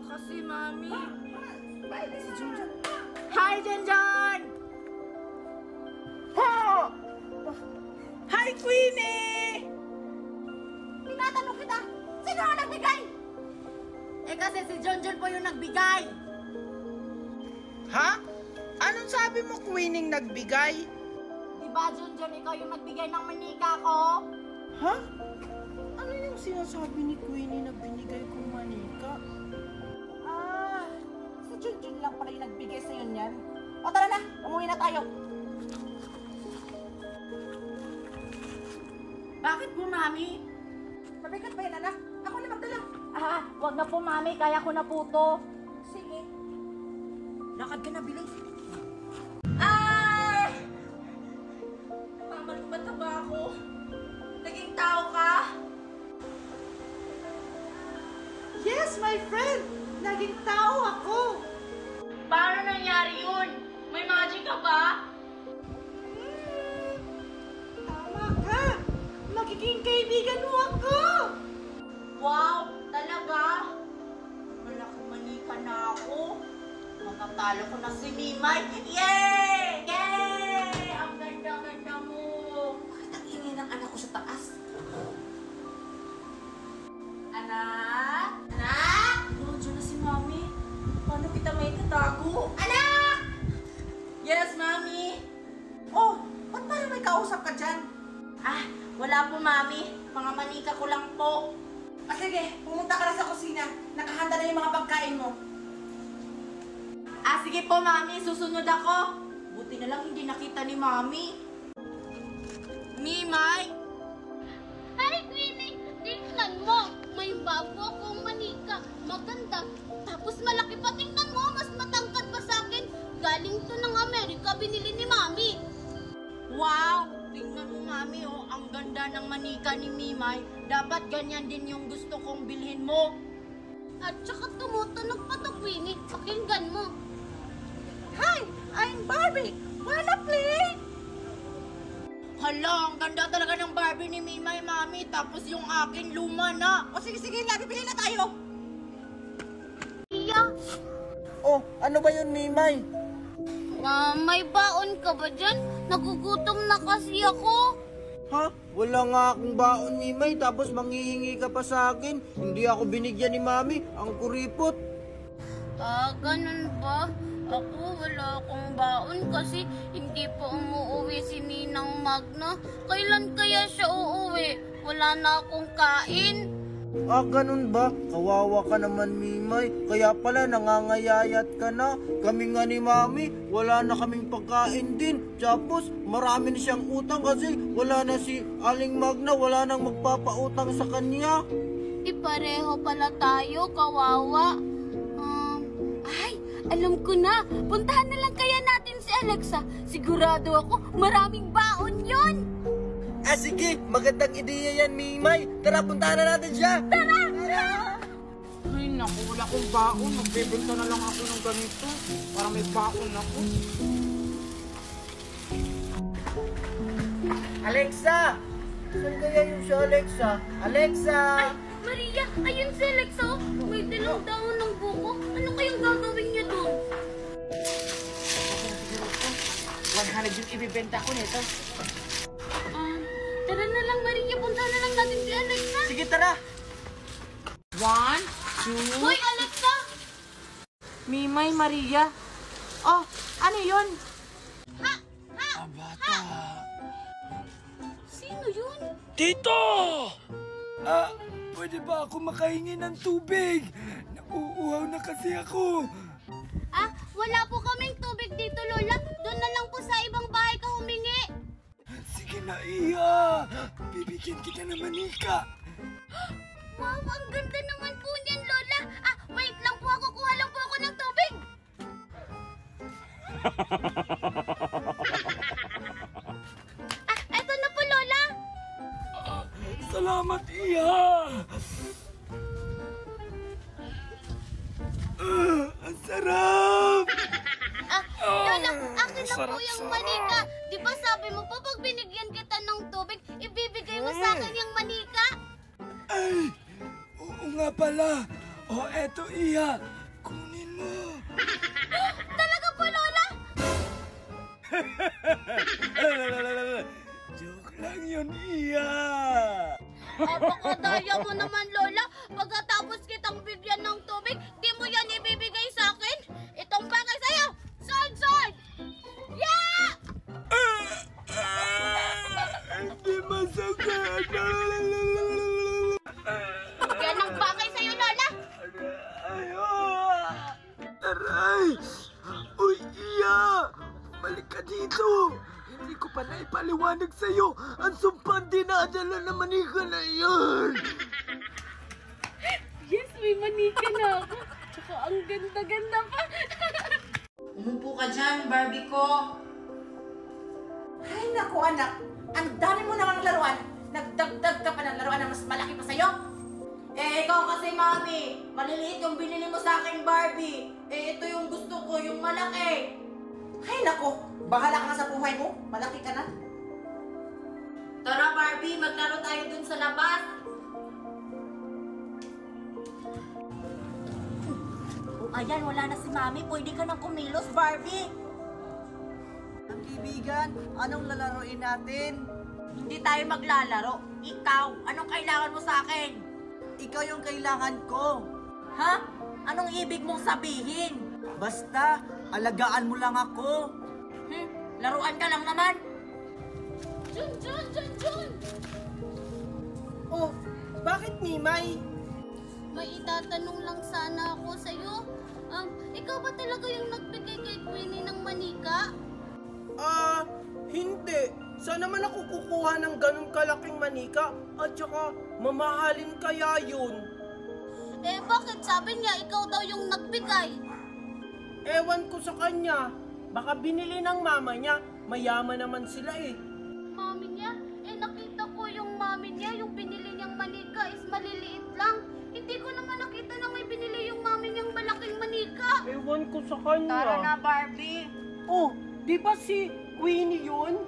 kasi, Mami. Si Junjun. Hi, Junjun! Oh! Hi, Queenie! Tinatanong kita, sino ang nagbigay? Kasi si Junjun po yung nagbigay. Ha? Anong sabi mo, Queenie, nagbigay? Diba, Junjun, ikaw yung nagbigay ng manika ko? Ha? Ano yung sinasabi ni Queenie na binigay kong manika? Si Junjun lang pala yung nagbigay sa'yo niyan. O tara na, umuwi na tayo. Bakit po, Mami? Mabigat ba yan, anak? Ako na magdala. Wag na po, Mami. Kaya ko na po to. Sige. Lakad ka na, bilis. Mamalumbat na ba ako? Naging tao ka? Yes, my friend! Naging tao ako! Paano nangyari yun? May magic ka ba? Tama ka! Magiging kaibigan mo ako! Wow! Talaga? Malaking manika na ako. Matatalo ko na si Mimay. Yay! Yay! Ang ganda-ganda mo. Bakit ang ingay ng anak ko sa taas? Anak? Anak? Nandiyan na si Mami. Paano kita may tatago? Anak! Yes, Mami? Oh, ba't parang may kausap ka dyan? Wala po, Mami. Mga manika ko lang po. Sige, pumunta ka na sa kusina. Nakahanda na yung mga pagkain mo. Sige po, Mami. Susunod ako. Buti na lang hindi nakita ni Mami. Mimay? Hi, Queenie! Tingnan mo! May bago akong manika. Maganda. Tapos malaki pa. Tingnan mo, mas matangkad pa sa akin. Galing to ng Amerika, binili ni Mami. Wow! Tingnan mo, Mami, oh. Ang ganda ng manika ni Mimay. Dapat ganyan din yung gusto kong bilhin mo. At saka tumutunog pa to, Queenie. Pakinggan mo. Hi, I'm Barbie. Wanna play? Hala, ang ganda talaga ng Barbie ni Mimay, Mami. Tapos yung akin, luma na. O sige, bibili na tayo. Iya, Oh, ano ba yun, Mimay? may baon ka ba dyan? Nagugutom na kasi ako. Ha? Wala nga akong baon, Mimay, tapos manghihingi ka pa sa akin. Hindi ako binigyan ni Mami. Ang kuripot. Ganun ba? Ako wala akong baon kasi hindi pa umuwi si Ninang Magna. Kailan kaya siya uuwi? Wala na akong kain. Ganun ba? Kawawa ka naman, Mimay. Kaya pala nangangayayat ka na. Kami nga ni Mami, wala na kaming pagkain din. Tapos, marami na siyang utang kasi wala na si Aling Magna, wala nang magpapautang sa kanya. Pareho pala tayo, kawawa. Alam ko na. Puntahan na lang kaya natin si Alexa. Sigurado ako, maraming baon yon. Sige, magandang ideya yan, Mimay. Tara, puntahan na natin siya. Tara! Ay, naku, wala akong baon. Magbebenta na lang ako ng ganito para may baon ako. Alexa! Saan kaya yung si Alexa? Alexa! Ay, Maria, ayun si Alexa. May dalang daon ng buko. Ano kayang gagawin niya doon? 100 yung ibibenta ko nito. Tara na lang, Maria. Puntahan na lang natin si Alexa. Sige, tara! 1, 2... Hoy, Alexa! Mimay, Maria. Oh, ano yun? Bata! Sino yun? Tito! Pwede ba ako makahingi ng tubig? Nauuhaw na kasi ako. Wala po kaming tubig dito, Lola. Doon na lang po sa ibang bahay ka humingi. Sige na, Iya. Bibigyan kita ng manika. Wow, ang ganda naman po niyan, Lola. Wait lang po ako. Kuha lang po ako ng tubig. Eto na po, Lola. Salamat, Iya. Ang sarap! Lola, akin na po yung manika. Di ba sabi mo po pag binigyan kita ng tubig, ibibigay mo sa akin yung manika? Ay, oo nga pala. Oh, eto iya. Kunin mo. Talaga po, Lola? Joke lang yun, iya. Apakadaya mo naman, Lola. Pagkatapos kitang bigyan ng tubig, di mo yan ibibigay sa akin? Itong bagay sa'yo! Sword! Sword! Yeah! Hindi masakit. Yan ang bagay sa'yo, Lola! Aray! Uy, iya! Balik ka dito! Hindi ko pa naipaliwanag sa'yo ang sumpang dinadala na manika na iyon! Yes, may manika na ako. Tsaka ang ganda-ganda pa. Umupo ka dyan, Barbie ko. Ay, naku anak. Ang dami mo namang laruan. Nagdagdag ka pa ng laruan na mas malaki pa sa'yo. Eh, ikaw kasi, Mami. Maliliit yung binili mo sa akin, Barbie. Eh, ito yung gusto ko, yung malaki. Ay, naku. Bahala ka na sa buhay mo. Malaki ka na. Tara, Barbie, maglaro tayo dun sa labas. Oh, ayan, wala na si Mami. Pwede ka nang kumilos, Barbie. Ang kaibigan, anong lalaroin natin? Hindi tayo maglalaro. Ikaw, anong kailangan mo sa akin? Ikaw yung kailangan ko. Ha? Anong ibig mong sabihin? Basta, alagaan mo lang ako. Laruan ka lang naman. Jun, Jun, Jun, Jun! Oh, bakit Mimay? May itatanong lang sana ako sa'yo. Ikaw ba talaga yung nagbigay kay Queenie ng manika? Hindi. Saan naman ako kukuha ng ganun kalaking manika at saka mamahalin kaya yun? Eh, bakit sabi niya ikaw daw yung nagbigay? Ewan ko sa kanya. Baka binili ng mama niya. Mayaman naman sila eh. Mami niya? Eh, nakita ko yung mami niya, yung binili niyang manika is maliliit lang. Hindi ko naman nakita na may binili yung mami niyang malaking manika. Ewan ko sa kanya. Tara na, Barbie. Oh, di ba si Queenie yun?